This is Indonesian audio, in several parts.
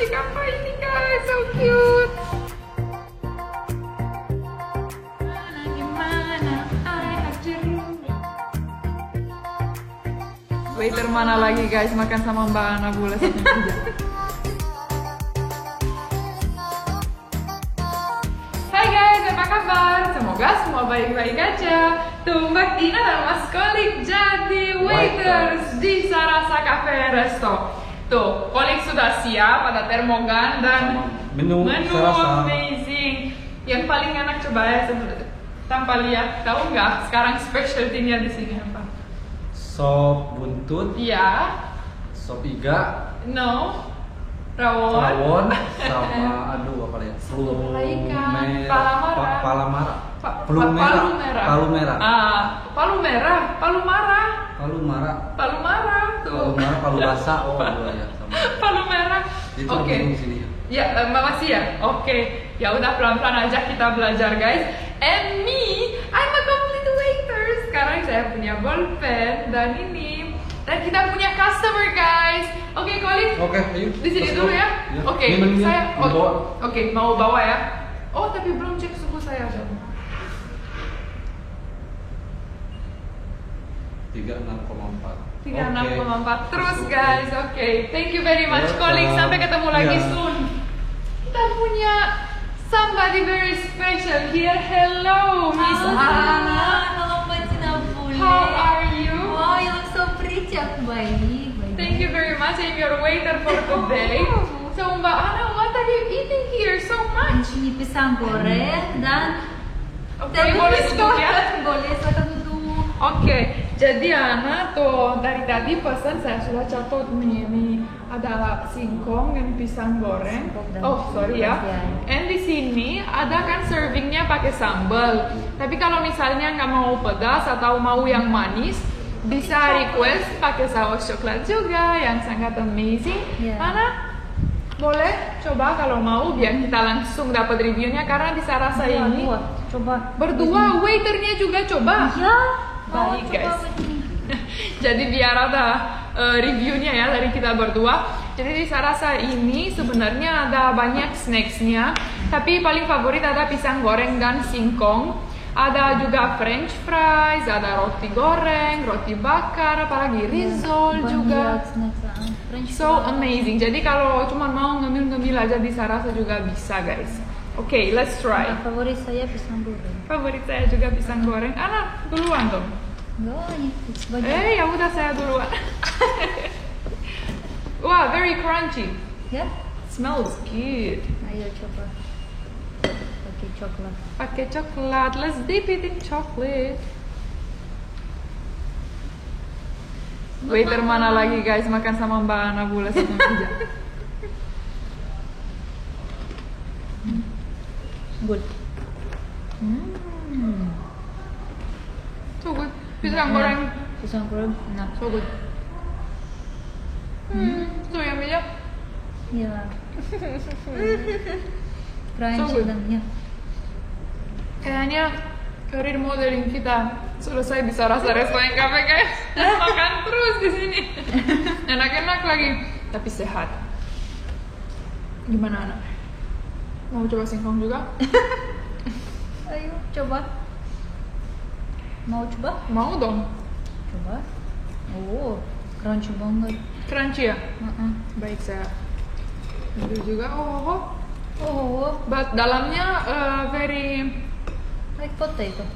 si Kappa ini guys, so cute. Gimana? I have jeruk. Waiter mana lagi guys makan sama Mbak Ana Bula sama Puja. Hai guys, apa kabar? Semoga semua baik-baik aja. Tuh Mbak Dina dan Mas Kolik jadi waiters di Sarasa Cafe Resto. Tuh, Kolik sudah siap, ada termogan dan menu Sarasa. Amazing. Yang paling enak coba ya tanpa lihat, tahu nggak? Sekarang specialty-nya di sini apa? Sop buntut, Iya. sop iga, No. Rawon. rawon, sama aduh apa ya? Ikan, palamara. Palamara. Palu merah. Palu merah. Palu merah. Palu marah. Palu marah. Palu marah. Palu marah, palu basah. Oh, ya sama. Palu merah. Itu Oke. di sini. Ya, makasih ya. Oke. Ya udah pelan-pelan aja kita belajar guys. And me, I'm a complete waiter. Sekarang saya punya bolpen dan ini. Dan kita punya customer guys. Oke, Kolik. Oke, ayo. Di sini Let's dulu go. ya. Ya. Oke, Ini menunya, saya mau bawa. Oke, mau bawa ya. Oh, tapi belum cek suhu saya. 36,4. 36,4 terus guys. Oke, thank you very much Kolik. Sampai ketemu lagi soon. Kita punya somebody very special here. Hello, Miss Ana. Halo Mbak Cinabule. How are you? Wow, you look so pretty. Aku baik. Thank you very much. I'm your waiter for today. So Mbak Ana, what are you eating here so much? Ini pisang goreng dan Oke, boleh duduk ya? Boleh, silakan duduk. Oke, jadi Ana tuh dari tadi pesan saya sudah catat nih, ini ada singkong dan pisang goreng. Singkong dan Oh sorry ya. pisang. And di sini ada kan servingnya pakai sambal. Tapi kalau misalnya nggak mau pedas atau mau yang manis, bisa request pakai saus coklat juga yang sangat amazing. Ya. Ana boleh coba kalau mau biar kita langsung dapat reviewnya karena di Sarasa ini Coba. berdua waiternya juga coba. Ya. Baik, Coba guys. begini. Jadi biar ada reviewnya ya dari kita berdua. Jadi di Sarasa ini sebenarnya ada banyak snacksnya, tapi paling favorit ada pisang goreng dan singkong. Ada juga French fries, ada roti goreng, roti bakar, apalagi risol juga. So amazing. Jadi kalau cuma mau ngemil-ngemil aja di Sarasa juga bisa guys. Oke, let's try. Favorit saya pisang goreng. Favorit saya juga pisang goreng. Ana duluan dong. Enggak, ini banyak. Ya udah saya duluan. Wah, very crunchy. Ya. Smells good. Ayo coba. Pakai coklat. Pakai coklat. Let's dip it in chocolate. Waiter mana lagi guys makan sama Mbak Ana Bula sama Puja. Good. So good. Pisang goreng. Pisang goreng enak. So good. So yummy ya. Ya. So Crunchy good. dan ya. Kayaknya karir modeling kita selesai di Sarasa Restoran Cafe guys. Makan terus di sini. Enak-enak lagi, tapi sehat. Gimana anak? Mau coba singkong juga? Ayo coba. Mau coba? Mau dong. Coba. Oh, crunchy banget. Crunchy ya? Baik. Baik saya. Ambil juga. Oh, But dalamnya very. like potato.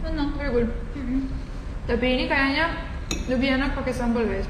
Enak, very good. Tapi ini kayaknya lebih enak pakai sambal guys.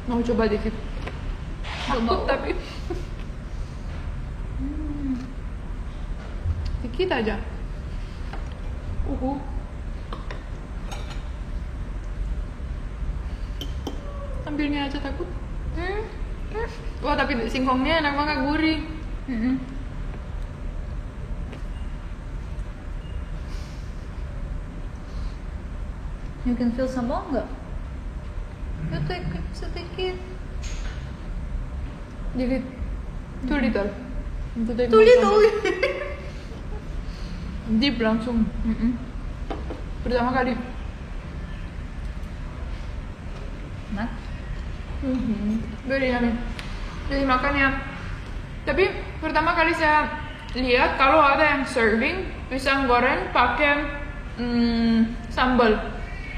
Mau coba dikit. Takut tapi. Dikit aja. Ambilnya aja takut. Wah tapi singkongnya enak banget, gurih. You can feel sambal enggak? Sedikit. Dikit. Too little. Too little. Deep langsung. Pertama kali. Enak. Very yummy. Jadi makannya. Tapi pertama kali saya lihat kalau ada yang serving pisang goreng pakai sambal.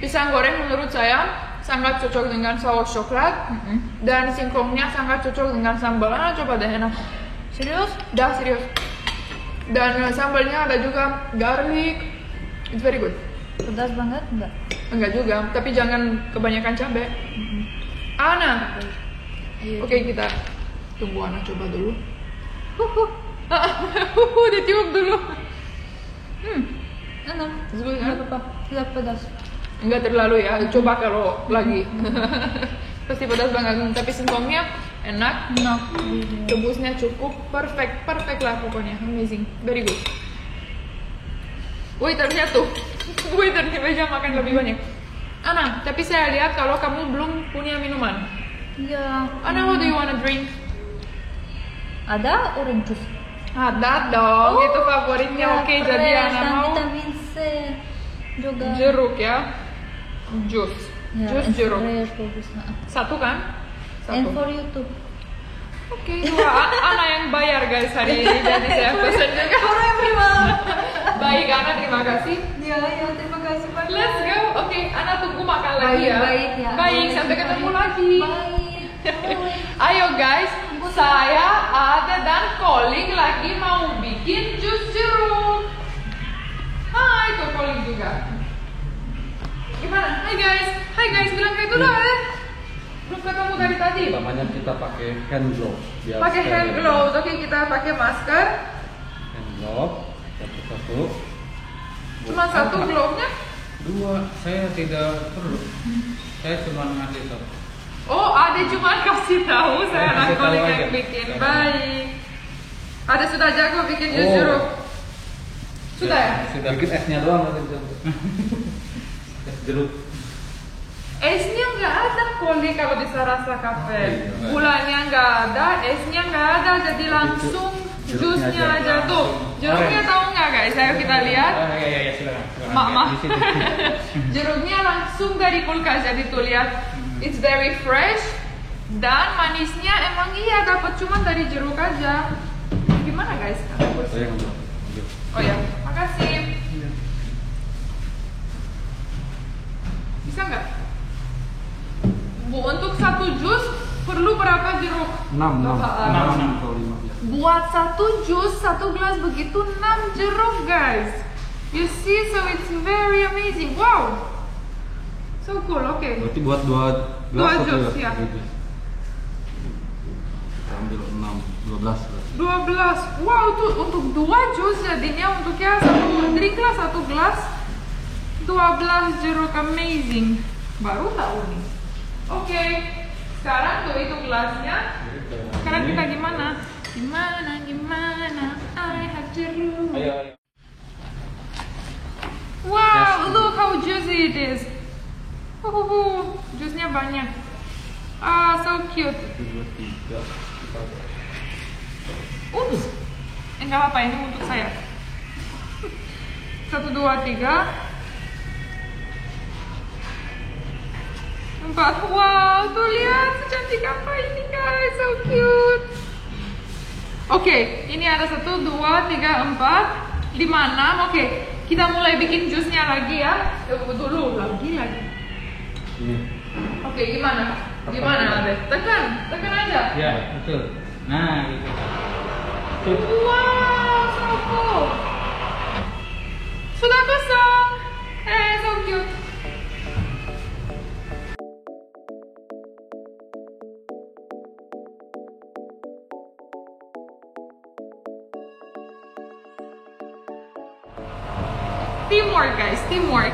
Pisang goreng menurut saya sangat cocok dengan saus coklat dan singkongnya sangat cocok dengan sambal. Coba deh, enak. Serius? Dah serius. Dan sambalnya ada juga garlic. It's very good. Pedas banget enggak? Enggak juga, tapi jangan kebanyakan cabai. Ana. Iya. Oke, kita tunggu Ana coba dulu. Ditiup dulu. Enak. Good, Enggak kan? apa-apa. Enggak pedas. Enggak terlalu ya. Coba kalau lagi. Pasti pedas banget, tapi singkongnya enak. Enak. Rebusnya cukup perfect lah pokoknya. Amazing, very good. Waiternya tuh, waiternya aja makan lebih banyak. Ana, tapi saya lihat kalau kamu belum punya minuman. Iya. Ana, what do you wanna drink? Ada orange juice. Ada dong, itu favoritnya. Ya, Oke, fresh, jadi Ana dan mau vitamin C juga. jeruk ya, jus, Ya, jus and jeruk. fresh, bagus. Satu kan? And Satu. for you too. Oke, dua. Ana yang bayar guys hari ini, jadi saya pesan juga. Orang yang terima. Baik, Ana, terima kasih. Ya, terima kasih banyak. Let's go. Oke, Ana tunggu makan lagi ya. Baik, ya. Baik, sampai ketemu lagi. Baik. Ayo guys, saya ada dan Colin lagi mau bikin jus jeruk. Hai, tuh Colin juga. Gimana? Hai guys, bilang kayak dulu ya. Belum ketemu dari tadi. Namanya kita pakai hand glove. biar Pakai steril. hand gloves. Oke, kita pakai masker. Hand glove satu-satu. Cuma satu glove-nya. Dua, saya tidak perlu. Saya cuma ngasih tahu. Oh, ada cuma kasih tahu saya Kasih anak Colin tahu yang aja. bikin. Kasih. Baik. Ada sudah jago bikin jus Oh. jeruk. Sudah ya? Sudah. Bikin esnya doang nanti. Es jeruk. Esnya nggak ada Colin kalau di Sarasa Cafe. Iya. Gulanya nggak ada, esnya nggak ada, jadi langsung jeruknya jusnya aja. aja tuh. Jeruknya tahu nggak guys? Ayo kita lihat. Ya, silakan. Mama. Di situ. Jeruknya langsung dari kulkas, jadi tuh lihat, it's very fresh dan manisnya emang iya dapat cuma dari jeruk aja. Gimana guys? Saya ngambil. Oh ya, makasih. Bisa nggak? Bu, untuk satu jus perlu berapa jeruk? 6 Enam. atau 5 ya. Buat satu jus, satu gelas begitu 6 jeruk guys. You see, so it's very amazing. Wow, so cool. Oke. Berarti buat 2 Dua gelas jus, atau ya. Kita ambil 6, 12 lah. 12. Wow, tuh untuk 2 jus jadinya untuk ya satu drink lah, satu gelas 12 jeruk. Amazing. Baru tahu nih. Oke. Sekarang tuh itu gelasnya. Sekarang kita gimana? Gimana? I have jeruk. Ayo. Wow, look how juicy it is. Jusnya banyak. Ah, so cute. 1, 2, 3. Ups. Enggak apa-apa, ini untuk saya. 1, 2, 3. 4. Wow, tuh lihat secantik apa ini guys, so cute. Oke, ini ada 1, 2, 3, 4, 5, 6. Oke, kita mulai bikin jusnya lagi ya. Dulu lagi. Ini. Oke, gimana? Gimana, Ade? Tekan aja. Ya, betul. Nah, gitu. Wow, so cool. Sudah kosong. So cute. Teamwork guys, teamwork.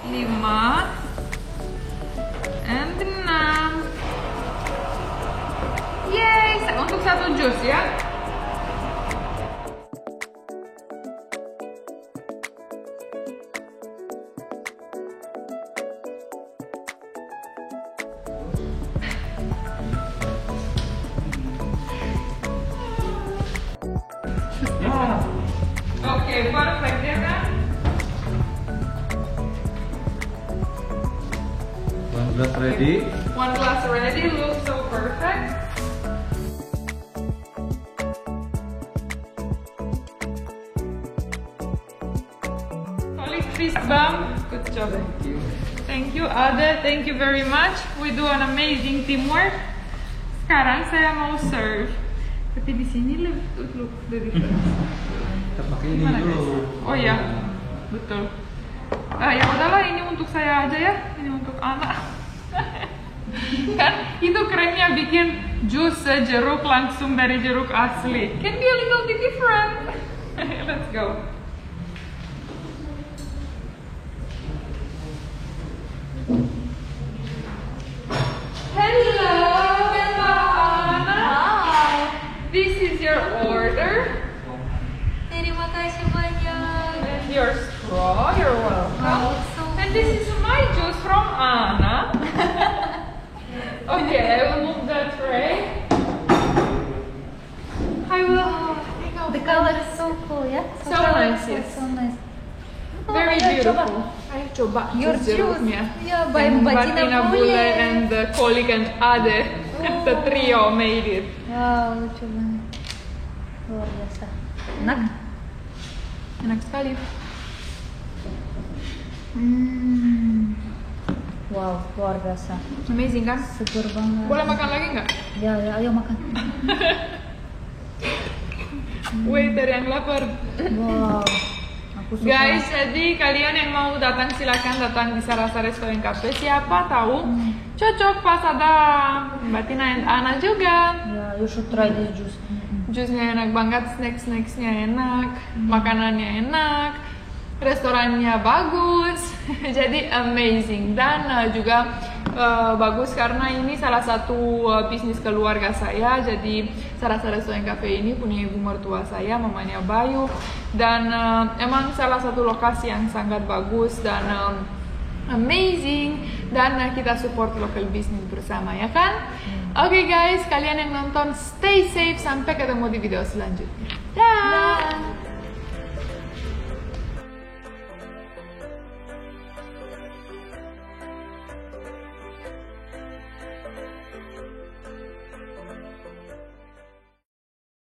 5 and 6. Yay, untuk satu jus ya. Oke, perfect ya kan? Glass ready. One glass ready, looks so perfect. Solid fist bump. Good job. Thank you, Ade. Thank you very much. We do an amazing teamwork. Sekarang saya mau serve. Tapi di sini look the difference. Kita pakai ini Gimana, dulu. guys? Oh iya, betul. Ya udahlah, ini untuk saya aja ya. Ini untuk anak. Kan itu kerennya bikin jus jeruk langsung dari jeruk asli. Can be a little bit different. Let's go. Hello, Mbak Ana. This is your order. Terima kasih banyak. And your straw, you're welcome. Wow, so And this is my juice from Anna. Okay, I will move that tray. I will take out the color is so cool, ya? So nice, yes. So nice. Very ayo beautiful. coba. Ayo coba Your jus juice. jeruknya. Yeah, Yang Mbak Batina Tina Bule Bule. and the colleague and Ade. The trio made it. Wow, lucu banget. Luar biasa. Enak. Enak sekali. Wow, luar biasa. Amazing kan? Seger banget. Boleh makan lagi nggak? Ya, ayo makan. Waiter yang lapar. Wow. Aku suka. Guys, jadi kalian yang mau datang silakan datang di Sarasa Restaurant Cafe. Siapa tahu cocok pas ada Mbak Tina and Ana juga. Ya, you should try this juice. Jusnya enak banget, snacksnya enak, makanannya enak, restorannya bagus, jadi amazing dan juga bagus karena ini salah satu bisnis keluarga saya. Jadi Sarasa Restaurant Cafe ini punya ibu mertua saya, mamanya Bayu, dan emang salah satu lokasi yang sangat bagus dan amazing, dan kita support local business bersama, ya kan? Oke guys, kalian yang nonton stay safe, sampai ketemu di video selanjutnya. Dah.